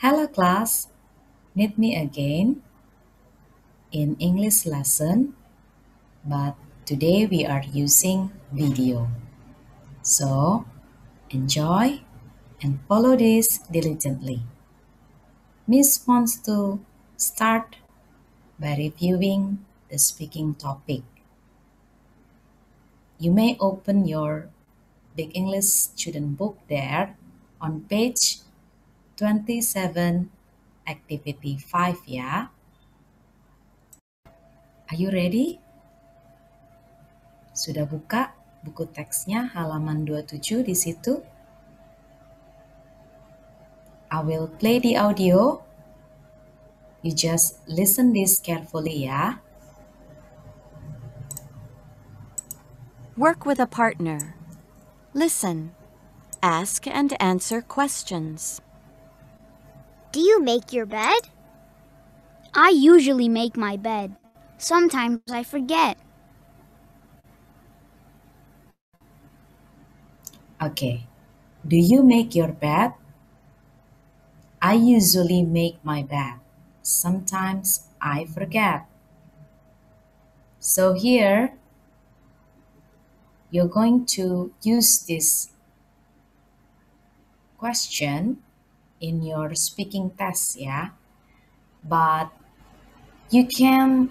Hello class, meet me again in English lesson, but today we are using video. So, enjoy and follow this diligently. Miss wants to start by reviewing the speaking topic. You may open your Big English student book there on page 27, activity 5 ya. Are you ready? Sudah buka buku teksnya halaman 27 di situ? I will play the audio. You just listen this carefully ya. Work with a partner. Listen. Ask and answer questions. Do you make your bed? I usually make my bed. Sometimes I forget. Okay. Do you make your bed? I usually make my bed. Sometimes I forget. So here, you're going to use this question in your speaking test ya. But you can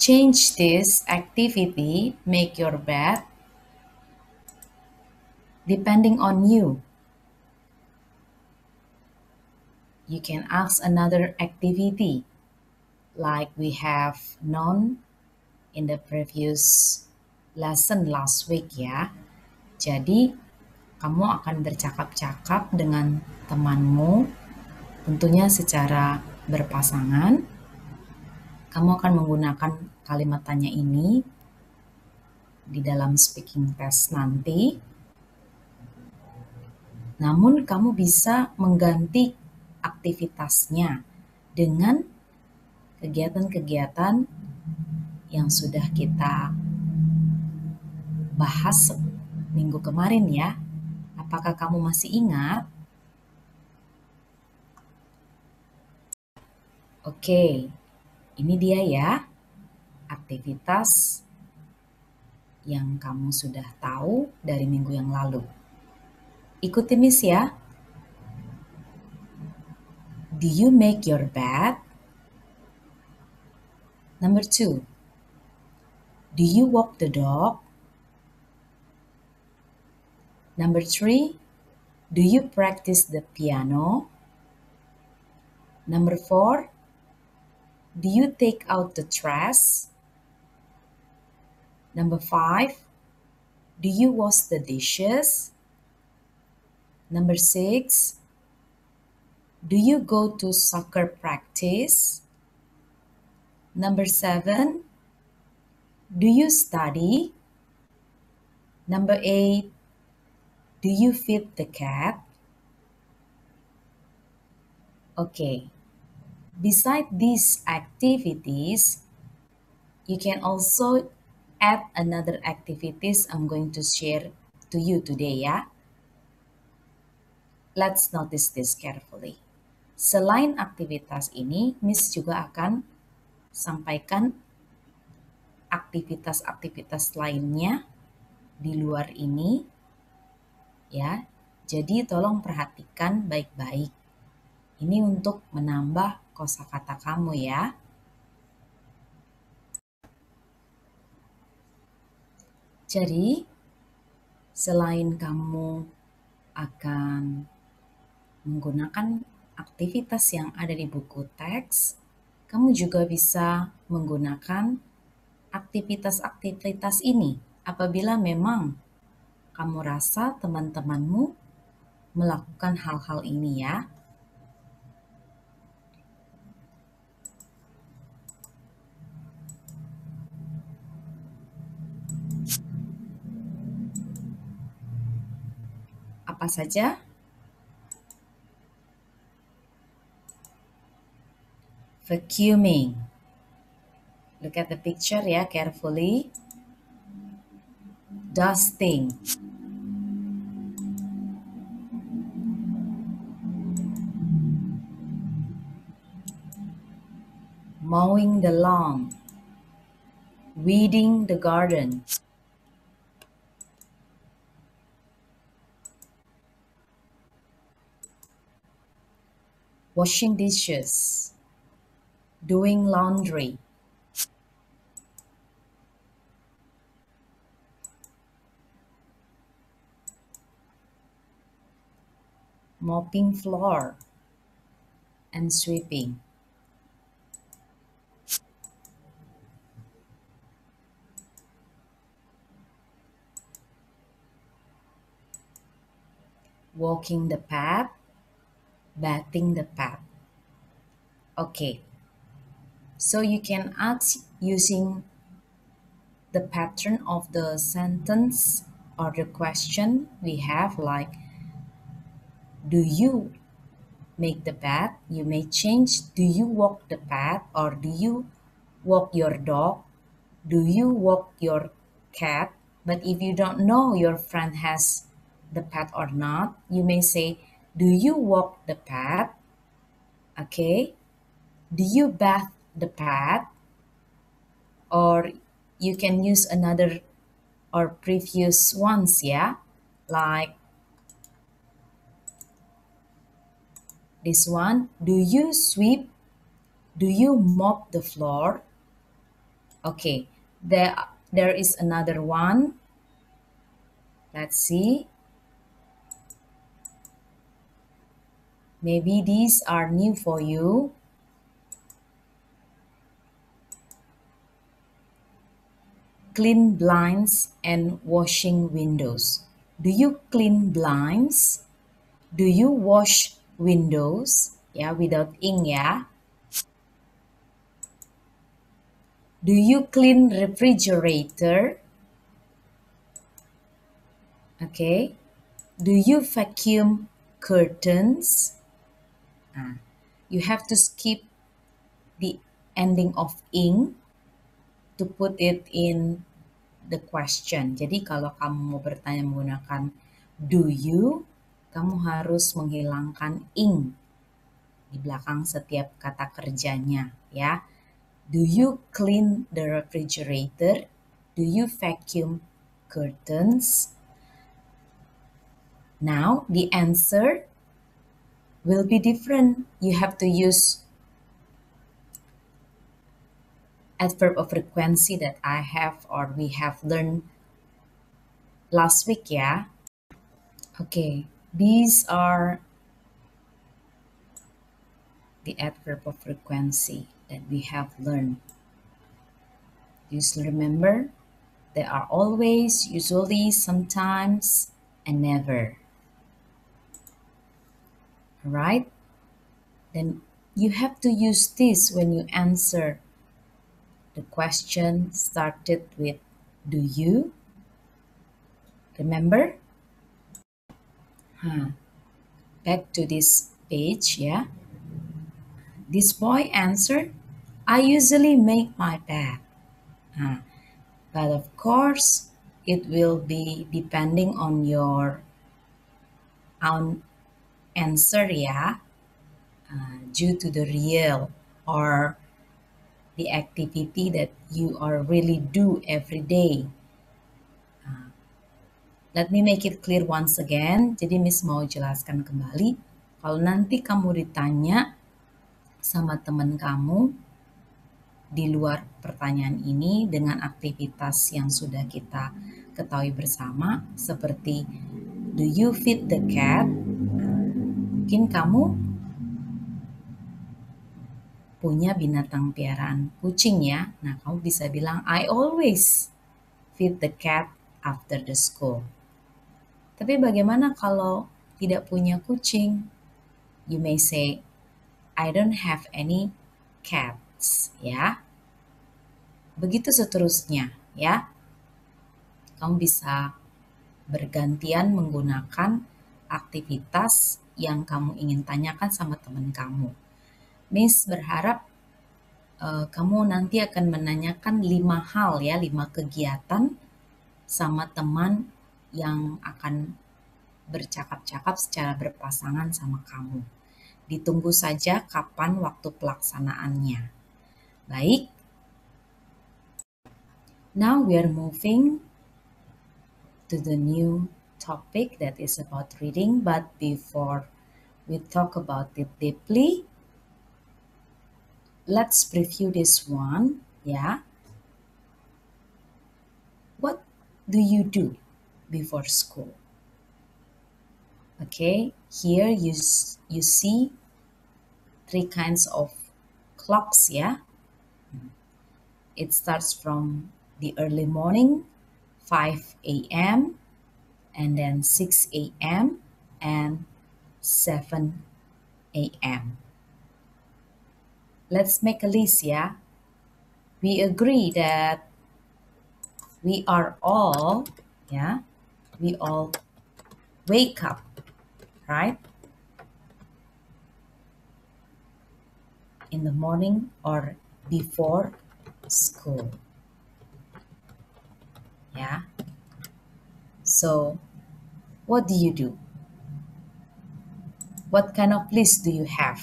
change this activity, make your bed, depending on you. You can ask another activity like we have known in the previous lesson last week ya. Jadi, kamu akan bercakap-cakap dengan temanmu, tentunya secara berpasangan. Kamu akan menggunakan kalimat tanya ini di dalam speaking test nanti. Namun kamu bisa mengganti aktivitasnya dengan kegiatan-kegiatan yang sudah kita bahas minggu kemarin ya. Apakah kamu masih ingat? Oke, ini dia ya aktivitas yang kamu sudah tahu dari minggu yang lalu. Ikuti Miss ya. Do you make your bed? Number 2. Do you walk the dog? Number 3. Do you practice the piano? Number 4. Do you take out the trash? Number 5. Do you wash the dishes? Number 6. Do you go to soccer practice? Number 7. Do you study? Number 8. Do you feed the cat? Okay. Beside these activities, you can also add another activities I'm going to share to you today ya. Let's notice this carefully. Selain aktivitas ini, Miss juga akan sampaikan aktivitas-aktivitas lainnya di luar ini ya. Jadi tolong perhatikan baik-baik. Ini untuk menambah kosakata kamu ya. Jadi selain kamu akan menggunakan aktivitas yang ada di buku teks, kamu juga bisa menggunakan aktivitas-aktivitas ini apabila memang kamu rasa teman-temanmu melakukan hal-hal ini ya. Apa saja? Vacuuming. Look at the picture ya carefully. Dusting. mowing the lawn, weeding the garden, washing dishes, doing laundry, mopping floor, and sweeping. Walking the path, bathing the path. Okay, so you can ask using the pattern of the sentence or the question we have, like, do you make the path? You may change, do you walk the path, or do you walk your dog? Do you walk your cat? But if you don't know your friend has the path or not, you may say, do you walk the path? Okay. Do you bath the path? Or you can use another or previous ones, yeah? Like this one. Do you sweep? Do you mop the floor? Okay. There is another one. Let's see. Maybe these are new for you. Clean blinds and washing windows. Do you clean blinds? Do you wash windows? Yeah, without ing, yeah. Do you clean refrigerator? Okay. Do you vacuum curtains? You have to skip the ending of ing to put it in the question. Jadi kalau kamu mau bertanya menggunakan do you, kamu harus menghilangkan ing di belakang setiap kata kerjanya, ya. Do you clean the refrigerator? Do you vacuum curtains? Now the answer will be different. You have to use adverb of frequency that I have or we have learned last week, yeah. Okay, these are the adverb of frequency that we have learned. You still remember? There are always, usually, sometimes, and never. Alright? Then you have to use this when you answer the question started with do you? Remember? Back to this page, yeah. This boy answered, I usually make my bed. But of course, it will be depending on your own answer, yeah. Due to the real or the activity that you are really do every day. Let me make it clear once again. Jadi Miss mau jelaskan kembali. Kalau nanti kamu ditanya sama teman kamu di luar pertanyaan ini dengan aktivitas yang sudah kita ketahui bersama, seperti do you feed the cat? Mungkin kamu punya binatang piaraan kucing, ya. Nah, kamu bisa bilang I always feed the cat after the school. Tapi bagaimana kalau tidak punya kucing? You may say, I don't have any cats, ya. Begitu seterusnya, ya. Kamu bisa bergantian menggunakan aktivitas yang kamu ingin tanyakan sama teman kamu. Miss berharap kamu nanti akan menanyakan 5 hal, ya, 5 kegiatan sama teman yang akan bercakap-cakap secara berpasangan sama kamu. Ditunggu saja kapan waktu pelaksanaannya. Baik. Now we are moving to the new topic that is about reading, but before we talk about it deeply, let's preview this one. Yeah. What do you do before school? Okay, here you see three kinds of clocks, yeah? It starts from the early morning, 5 a.m., and then 6 a.m. and 7 a.m. Let's make a list, yeah? We agree that we are all, yeah, we all wake up, right? In the morning or before school. Yeah. So, what do you do? What kind of list do you have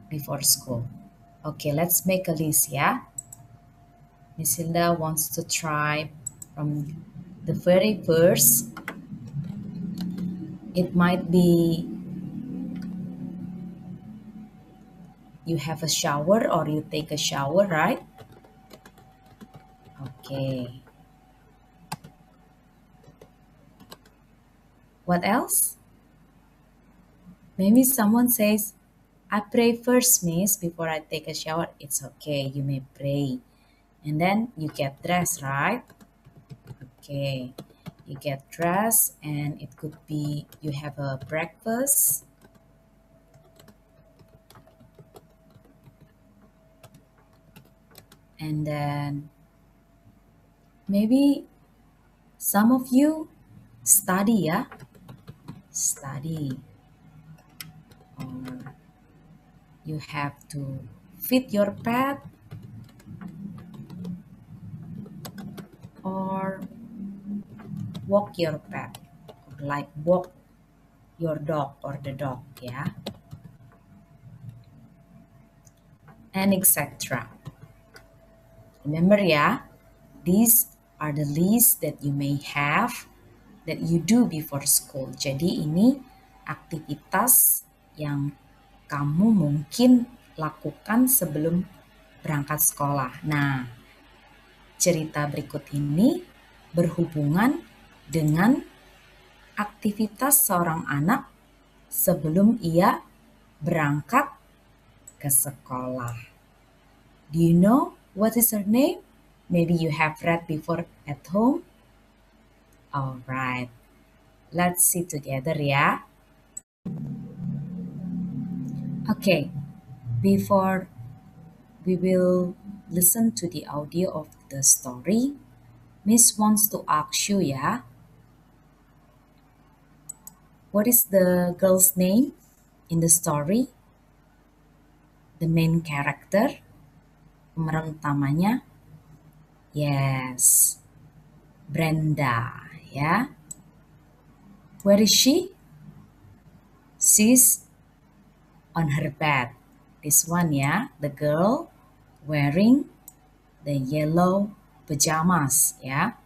before school? Okay, let's make a list, yeah? Miss Hilda wants to try from the very first. It might be you have a shower or you take a shower, right? Okay. What else? Maybe someone says, I pray first, miss, before I take a shower. It's okay, you may pray. And then you get dressed, right? Okay, you get dressed and it could be you have a breakfast. And then maybe some of you study, yeah? Study. Or you have to feed your pet or walk your pet, or like walk your dog or the dog, yeah? And etc. Remember, yeah, these are the lists that you may have that you do before school. Jadi ini aktivitas yang kamu mungkin lakukan sebelum berangkat sekolah. Nah, cerita berikut ini berhubungan dengan aktivitas seorang anak sebelum ia berangkat ke sekolah. Do you know what is her name? Maybe you have read before at home. Alright, let's see together, yeah? Okay, before we will listen to the audio of the story, Miss wants to ask you, yeah? What is the girl's name in the story? The main character, pemeran utamanya? Yes, Brenda, yeah? Where is she? She's on her bed. This one, yeah, the girl wearing the yellow pajamas, yeah.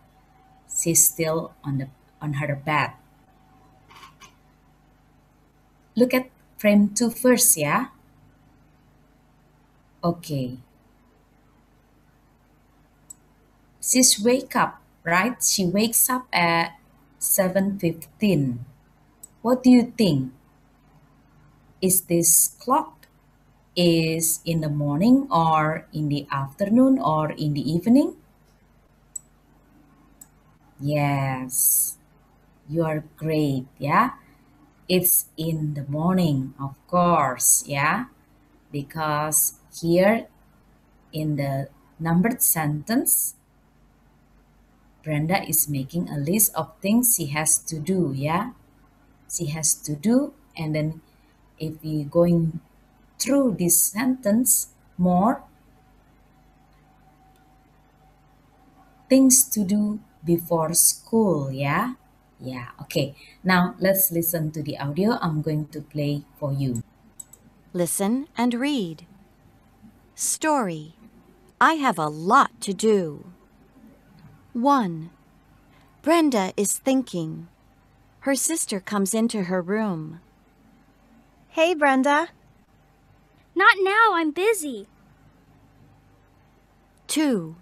She's still on her bed. Look at frame 2 first, yeah. Okay. She's wake up, right? She wakes up at 7:15. What do you think? Is this clock is in the morning or in the afternoon or in the evening? Yes, you are great, yeah. It's in the morning, of course, yeah. Because here in the numbered sentence, Brenda is making a list of things she has to do, yeah. She has to do, and then if we going through this sentence more, things to do before school, yeah? Yeah, okay. Now let's listen to the audio I'm going to play for you. Listen and read. Story. I have a lot to do. 1. Brenda is thinking. Her sister comes into her room. Hey, Brenda. Not now, I'm busy. 2.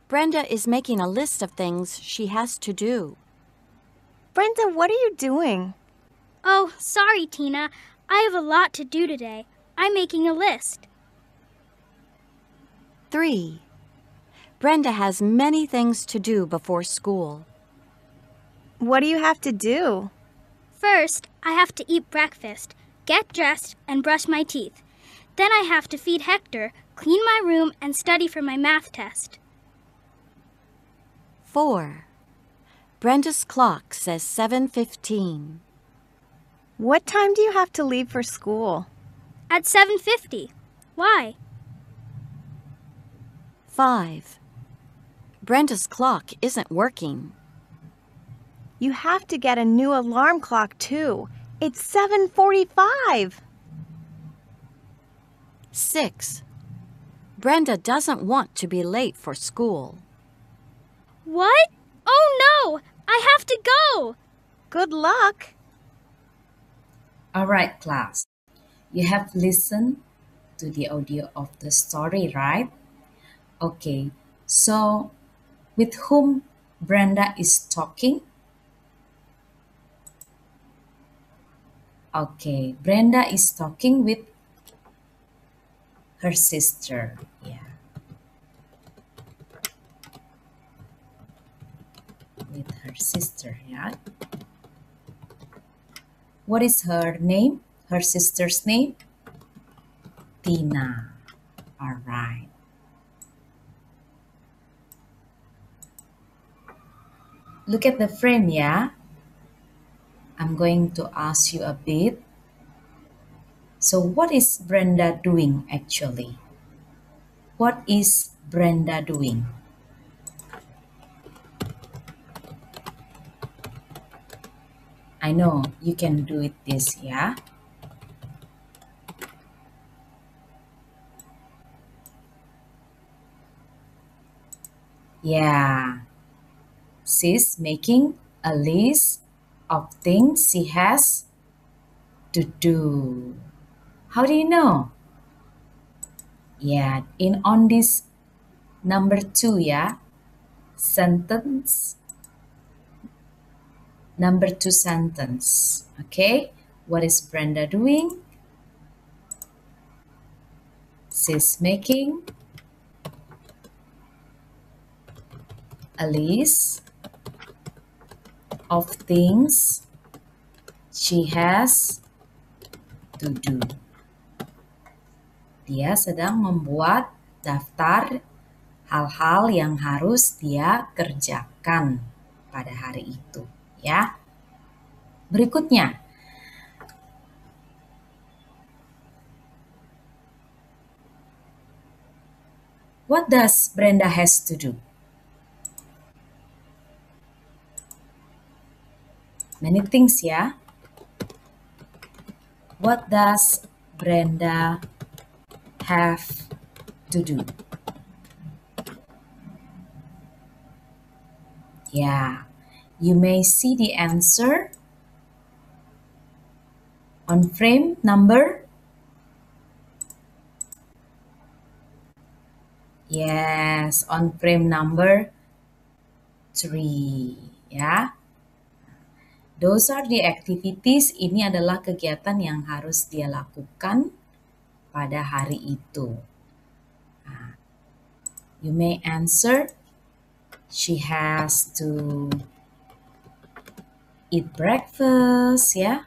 Brenda is making a list of things she has to do. Brenda, what are you doing? Oh, sorry, Tina. I have a lot to do today. I'm making a list. 3. Brenda has many things to do before school. What do you have to do? First, I have to eat breakfast, get dressed, and brush my teeth. Then I have to feed Hector, clean my room, and study for my math test. 4. Brenda's clock says 7:15. What time do you have to leave for school? At 7:50. Why? 5. Brenda's clock isn't working. You have to get a new alarm clock, too. It's 7:45. 6. Brenda doesn't want to be late for school. What? Oh no! I have to go! Good luck. All right, class. You have listened to the audio of the story, right? Okay, so with whom Brenda is talking? Okay, Brenda is talking with her sister. Yeah. With her sister, yeah. What is her name? Her sister's name? Tina. All right. Look at the frame, yeah? I'm going to ask you a bit. So what is Brenda doing actually? What is Brenda doing? I know you can do it this, yeah? Yeah. She's making a list of things she has to do. How do you know? Yeah, on this number 2, yeah? Sentence. Number 2 sentence. Okay, what is Brenda doing? She's making a list of things she has to do. Dia sedang membuat daftar hal-hal yang harus dia kerjakan pada hari itu, ya. Berikutnya, what does Brenda has to do? Many things, ya. What does Brenda have to do? Yeah, you may see the answer on frame number. Yes, on frame number 3, ya. Those are the activities. Ini adalah kegiatan yang harus dia lakukan pada hari itu. You may answer, she has to eat breakfast, ya.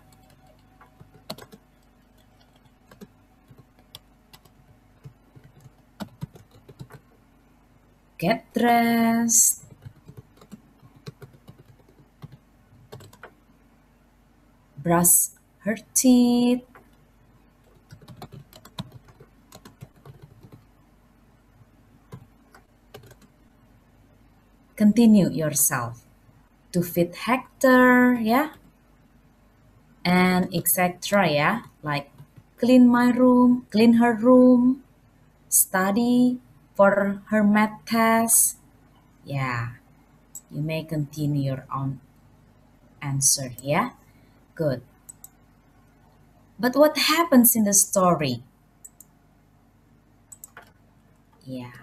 Get dressed. Brush her teeth. Continue yourself. To feed Hector, yeah. And etc. yeah. Like clean my room, clean her room, study for her math test? Yeah, you may continue your own answer, yeah? Good. But what happens in the story? Yeah.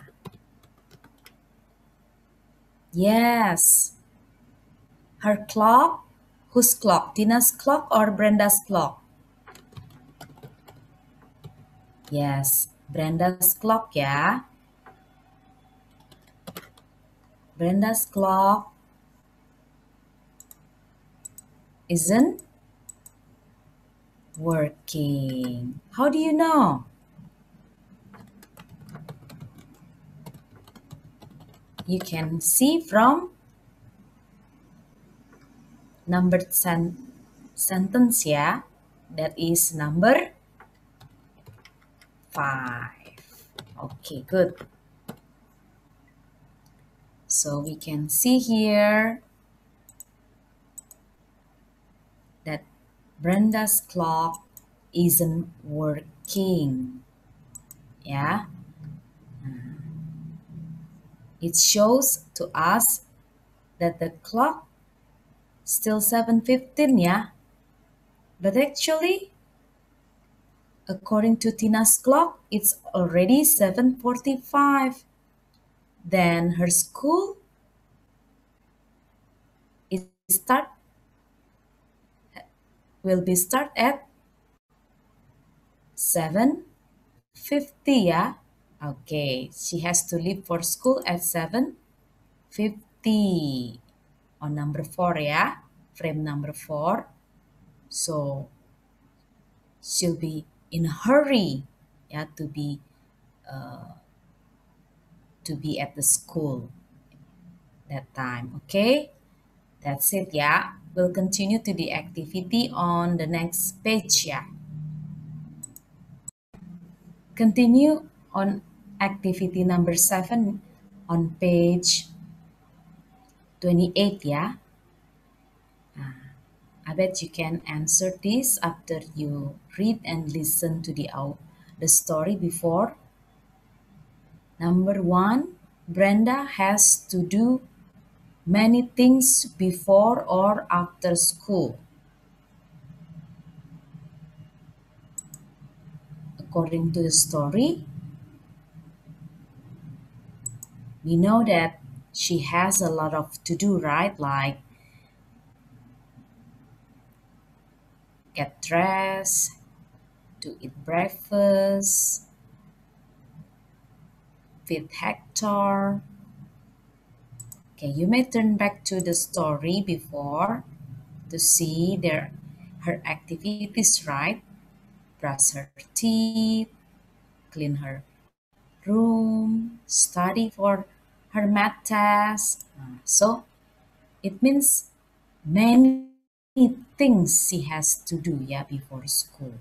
Yes. Her clock. Whose clock? Tina's clock or Brenda's clock? Yes, Brenda's clock ya. Brenda's clock isn't working. How do you know? You can see from numbered sentence ya. That is number 5. Okay, good. So we can see here that Brenda's clock isn't working. Yeah. It shows to us that the clock still 7:15 ya. But actually, according to Tina's clock, it's already 7:45. Then her school it start will be start at 7:50 ya. Okay, she has to leave for school at 7:50 on number 4 ya, frame number 4. So she'll be in a hurry ya to be at the school that time. Okay, that's it ya. We'll continue to the activity on the next page ya. Continue on activity number 7 on page 28 ya. I bet you can answer this after you read and listen to the story before. Number 1, Brenda has to do many things before or after school. According to the story, we know that she has a lot of to do, right? Like get dressed, to eat breakfast, feed Hector. Okay, you may turn back to the story before to see her activities, right? Brush her teeth, clean her room, study for her math test. So it means many things she has to do ya before school.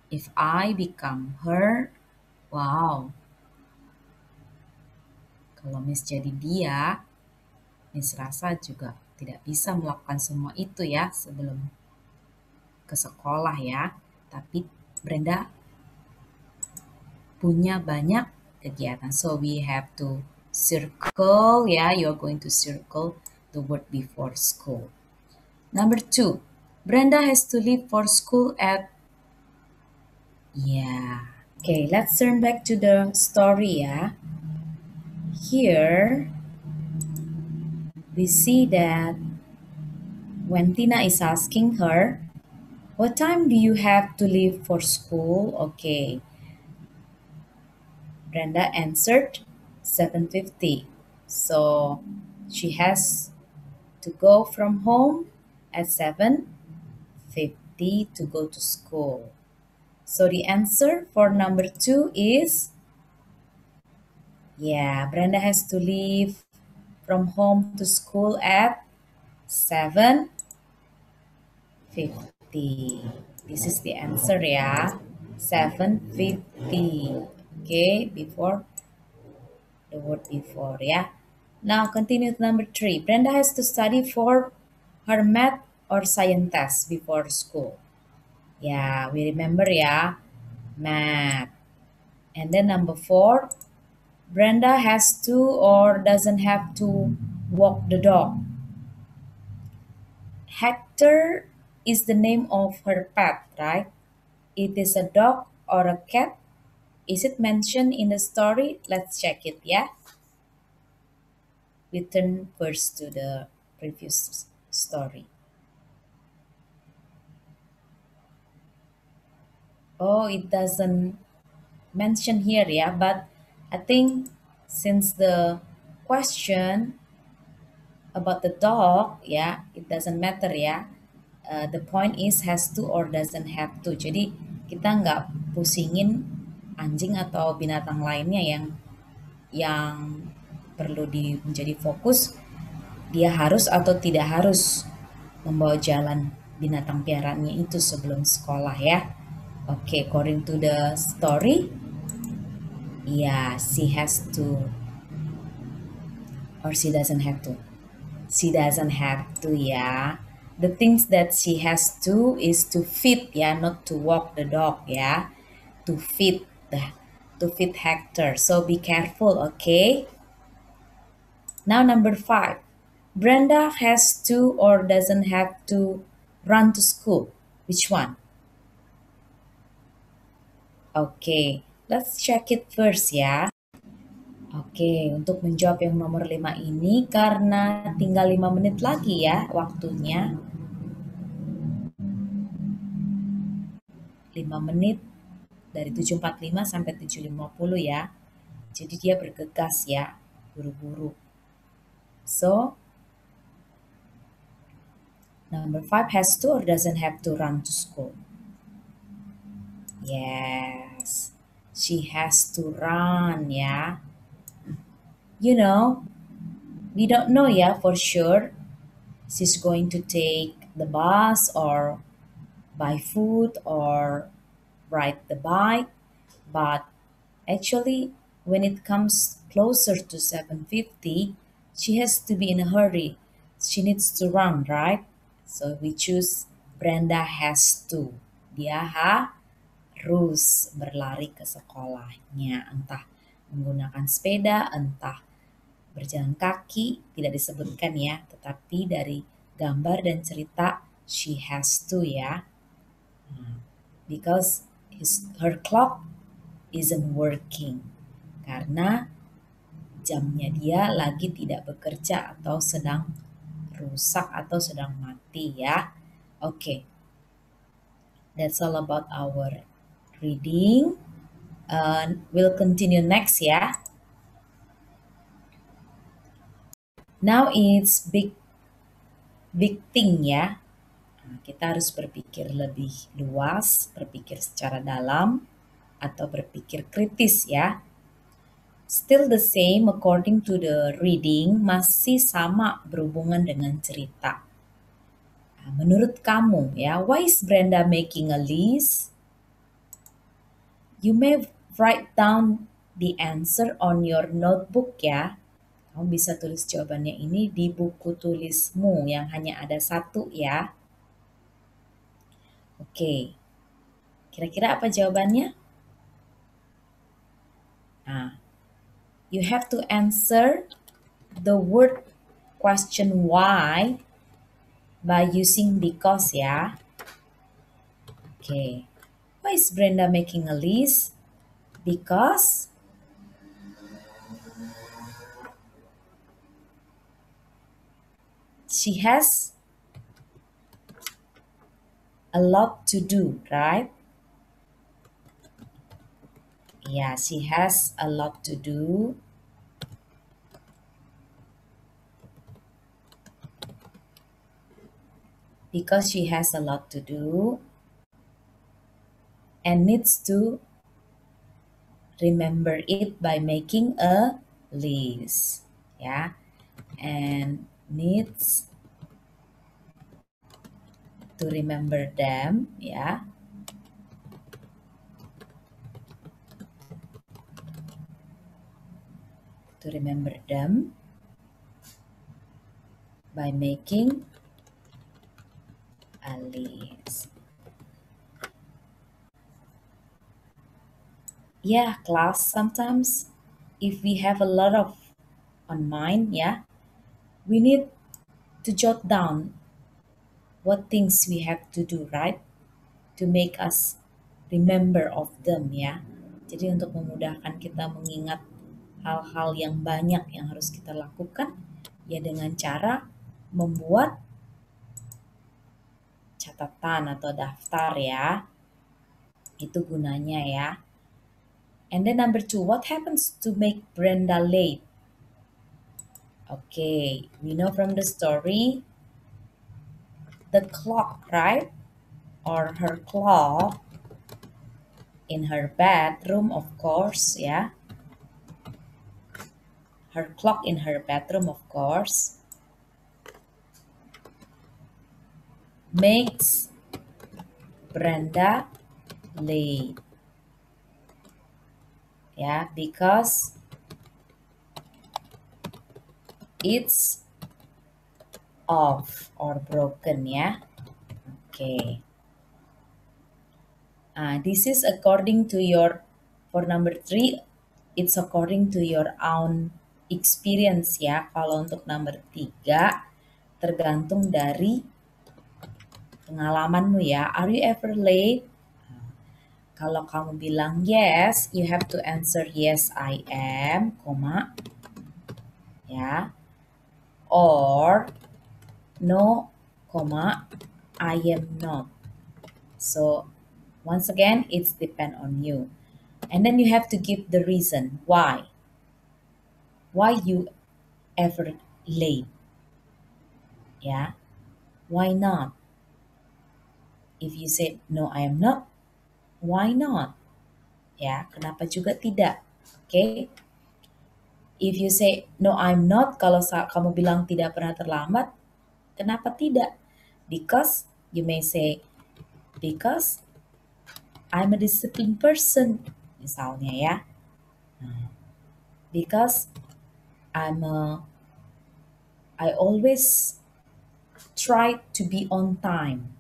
If I become her, wow. Kalau Miss jadi dia, Miss rasa juga tidak bisa melakukan semua itu ya sebelum ke sekolah ya. Tapi Brenda punya banyak kegiatan. So we have to circle ya. You're going to circle the word before school. Number 2, Brenda has to leave for school at Okay, let's turn back to the story ya. Here we see that when Tina is asking her, what time do you have to leave for school? Okay. Brenda answered 7:50. So she has to go from home at 7:50 to go to school. So the answer for number 2 is, Brenda has to leave from home to school at 7:50. This is the answer ya. 7:50. Okay, before the word before ya. Now continue to number 3. Brenda has to study for her math or science test before school. Yeah, we remember ya, math. And then number 4, Brenda has to or doesn't have to walk the dog. Hector is the name of her pet, right? It is a dog or a cat? Is it mentioned in the story? Let's check it, yeah? We turn first to the previous story. Oh, it doesn't mention here, yeah, but I think since the question about the dog, yeah, it doesn't matter, ya. The point is has to or doesn't have to. Jadi kita nggak pusingin anjing atau binatang lainnya yang perlu menjadi fokus, dia harus atau tidak harus membawa jalan binatang piaraannya itu sebelum sekolah, ya. Okay, according to the story, yeah, she has to or she doesn't have to. She doesn't have to, ya. The things that she has to is to feed, ya, not to walk the dog, ya. To feed Hector. So be careful, okay? Now number 5. Brenda has to or doesn't have to run to school. Which one? Okay, let's check it first, ya. Oke, untuk menjawab yang nomor 5 ini karena tinggal 5 menit lagi ya waktunya. 5 menit dari 7.45 sampai 7.50 ya. Jadi dia bergegas ya, buru-buru. So, number 5 has to or doesn't have to run to school? Yes, she has to run ya. You know, we don't know ya for sure she's going to take the bus or buy food or ride the bike, but actually when it comes closer to 7:50 she has to be in a hurry, she needs to run, right? So we choose Brenda has to, dia harus berlari ke sekolahnya, entah menggunakan sepeda, entah berjalan kaki, tidak disebutkan ya, tetapi dari gambar dan cerita she has to ya. Because her clock isn't working. Karena jamnya dia lagi tidak bekerja atau sedang rusak atau sedang mati ya. Okay. That's all about our reading. We'll continue next ya. Now it's big thing ya. Kita harus berpikir lebih luas, berpikir secara dalam, atau berpikir kritis ya. Still the same according to the reading, masih sama berhubungan dengan cerita. Menurut kamu ya, why is Brenda making a list? You may write down the answer on your notebook ya. Kamu bisa tulis jawabannya ini di buku tulismu yang hanya ada 1 ya. Oke, kira-kira apa jawabannya? You have to answer the word question why by using because ya. Okay, why is Brenda making a list? Because she has a lot to do, right? Yeah, she has a lot to do. Because she has a lot to do and needs to remember it by making a list. Yeah, and needs to remember them, yeah. To remember them by making a list. Yeah, class, sometimes if we have a lot of on mind, yeah, we need to jot down what things we have to do, right? To make us remember of them, ya. Jadi untuk memudahkan kita mengingat hal-hal yang banyak yang harus kita lakukan, ya dengan cara membuat catatan atau daftar ya. Itu gunanya ya. And then number 2, what happens to make Brenda late? Okay, we know from the story, the clock, right? Or her clock in her bedroom, of course, yeah. Her clock in her bedroom, of course, makes Brenda late. Yeah, because it's off or broken, yeah. Okay. This is according to your, for number 3, it's according to your own experience ya. Kalau untuk number 3, tergantung dari pengalamanmu ya. Are you ever late? Kalau kamu bilang yes, you have to answer yes I am, koma, ya. Or no, koma, I am not. So once again, it's depend on you. And then you have to give the reason why. Why you ever late? Yeah. Why not? If you say no, I am not, why not? Ya, kenapa juga tidak? Okay. If you say no, I'm not, kalau kamu bilang tidak pernah terlambat, kenapa tidak? Because you may say, because I'm a disciplined person, misalnya ya. Because I always try to be on time.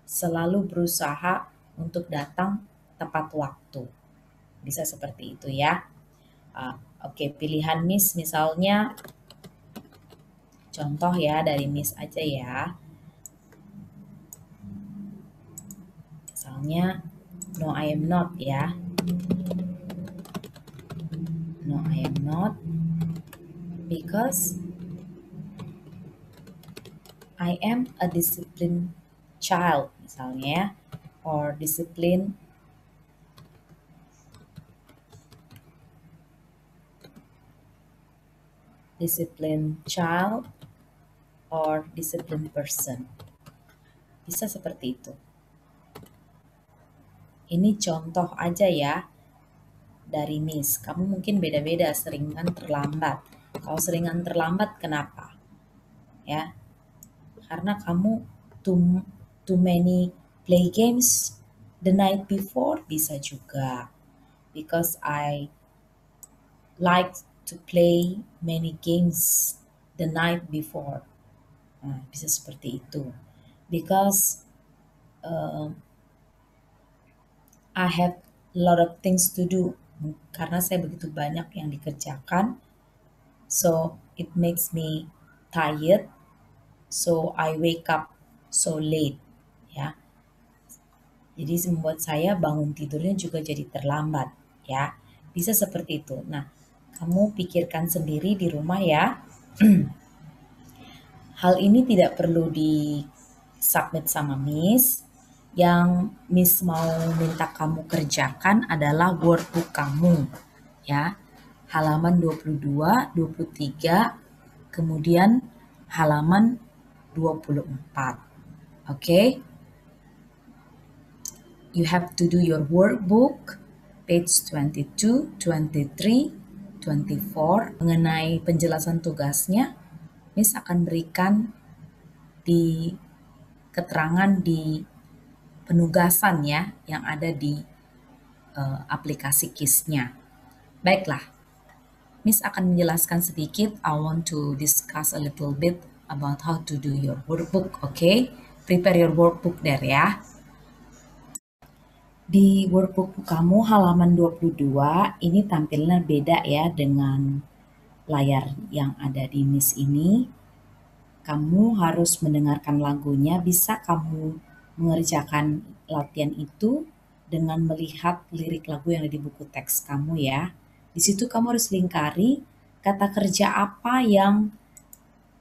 Selalu berusaha untuk datang tepat waktu. Bisa seperti itu ya. Oke, pilihan Miss misalnya, contoh ya dari Miss aja ya. Misalnya, no I am not ya. No I am not because I am a disciplined child misalnya ya. Or disciplined child or disciplined person. Bisa seperti itu. Ini contoh aja ya dari Miss. Kamu mungkin beda-beda, seringan terlambat. Kalau seringan terlambat kenapa? Ya, karena kamu too many play games the night before, bisa juga. Because I like to play many games the night before. Bisa seperti itu. Because I have a lot of things to do. Karena saya begitu banyak yang dikerjakan. So it makes me tired. So I wake up so late. Ya. Jadi membuat saya bangun tidurnya juga jadi terlambat. Ya. Bisa seperti itu. Nah, kamu pikirkan sendiri di rumah ya. Hal ini tidak perlu di-submit sama Miss. Yang Miss mau minta kamu kerjakan adalah workbook kamu. Ya. Halaman 22, 23, kemudian halaman 24. Okay? You have to do your workbook page 22, 23, 24. Mengenai penjelasan tugasnya, Miss akan berikan di keterangan di penugasan ya yang ada di aplikasi KISS-nya. Baiklah, Miss akan menjelaskan sedikit. I want to discuss a little bit about how to do your workbook, okay? Prepare your workbook there ya. Di workbook kamu halaman 22 ini tampilnya beda ya dengan layar yang ada di Miss ini. Kamu harus mendengarkan lagunya, bisa kamu mengerjakan latihan itu dengan melihat lirik lagu yang ada di buku teks kamu ya. Di situ kamu harus lingkari kata kerja apa yang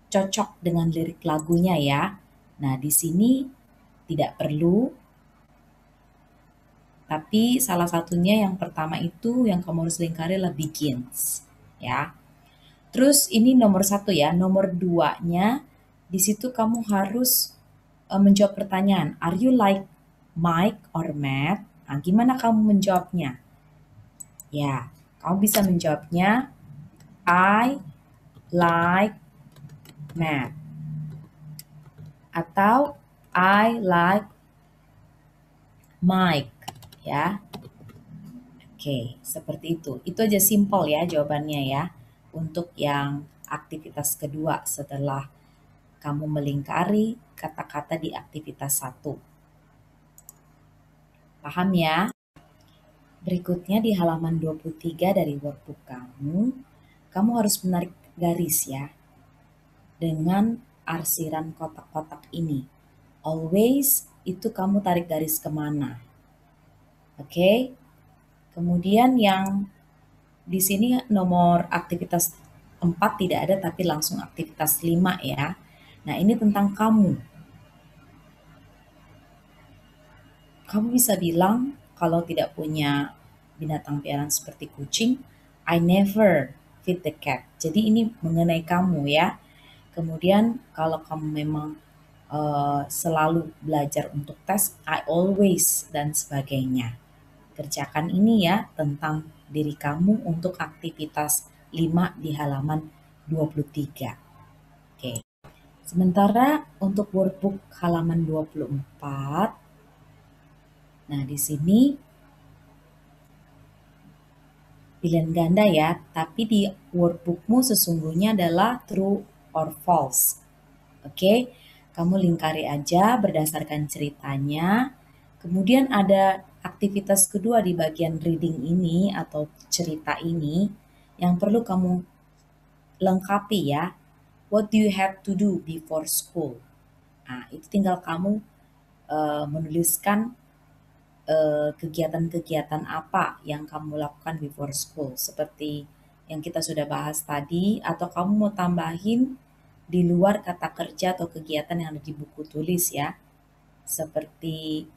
cocok dengan lirik lagunya ya. Nah, di sini tidak perlu, tapi salah satunya yang pertama itu yang kamu harus lingkari adalah begins ya. Terus ini nomor 1 ya, nomor 2-nya di situ kamu harus menjawab pertanyaan, are you like Mike or Matt? Nah, gimana kamu menjawabnya? Ya, kamu bisa menjawabnya, I like Matt. Atau I like Mike. Ya, oke, seperti itu. Itu aja simple ya jawabannya ya. Untuk yang aktivitas kedua setelah kamu melingkari kata-kata di aktivitas 1. Paham ya? Berikutnya di halaman 23 dari workbook kamu harus menarik garis ya. Dengan arsiran kotak-kotak ini. Always itu kamu tarik garis kemana. Oke? Kemudian yang di sini nomor aktivitas 4 tidak ada tapi langsung aktivitas 5 ya. Nah, ini tentang kamu. Kamu bisa bilang kalau tidak punya binatang piaraan seperti kucing, I never feed the cat. Jadi ini mengenai kamu ya. Kemudian kalau kamu memang selalu belajar untuk tes, I always dan sebagainya. Kerjakan ini ya tentang diri kamu untuk aktivitas 5 di halaman 23. Oke. Sementara untuk workbook halaman 24, nah di sini pilihan ganda ya, tapi di workbookmu sesungguhnya adalah true or false. Oke, kamu lingkari aja berdasarkan ceritanya. Kemudian ada aktivitas kedua di bagian reading ini atau cerita ini yang perlu kamu lengkapi ya. What do you have to do before school? Nah, itu tinggal kamu menuliskan kegiatan-kegiatan apa yang kamu lakukan before school. Seperti yang kita sudah bahas tadi, atau kamu mau tambahin di luar kata kerja atau kegiatan yang ada di buku tulis ya. Seperti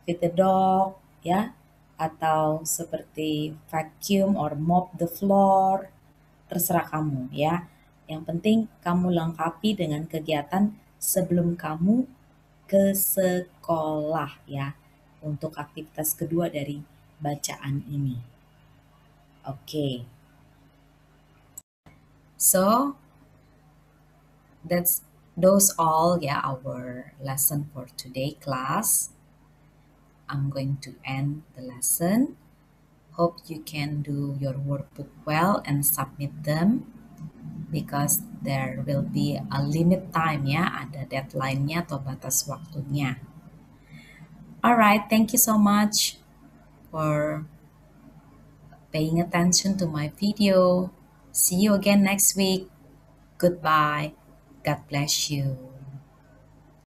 feed the dog ya, atau seperti vacuum or mop the floor. Terserah kamu ya. Yang penting kamu lengkapi dengan kegiatan sebelum kamu ke sekolah ya. Untuk aktivitas kedua dari bacaan ini. Oke. So those all ya our lesson for today class. I'm going to end the lesson. Hope you can do your workbook well and submit them because there will be a limit time ya, ada deadline-nya atau batas waktunya. Alright, thank you so much for paying attention to my video. See you again next week. Goodbye. God bless you.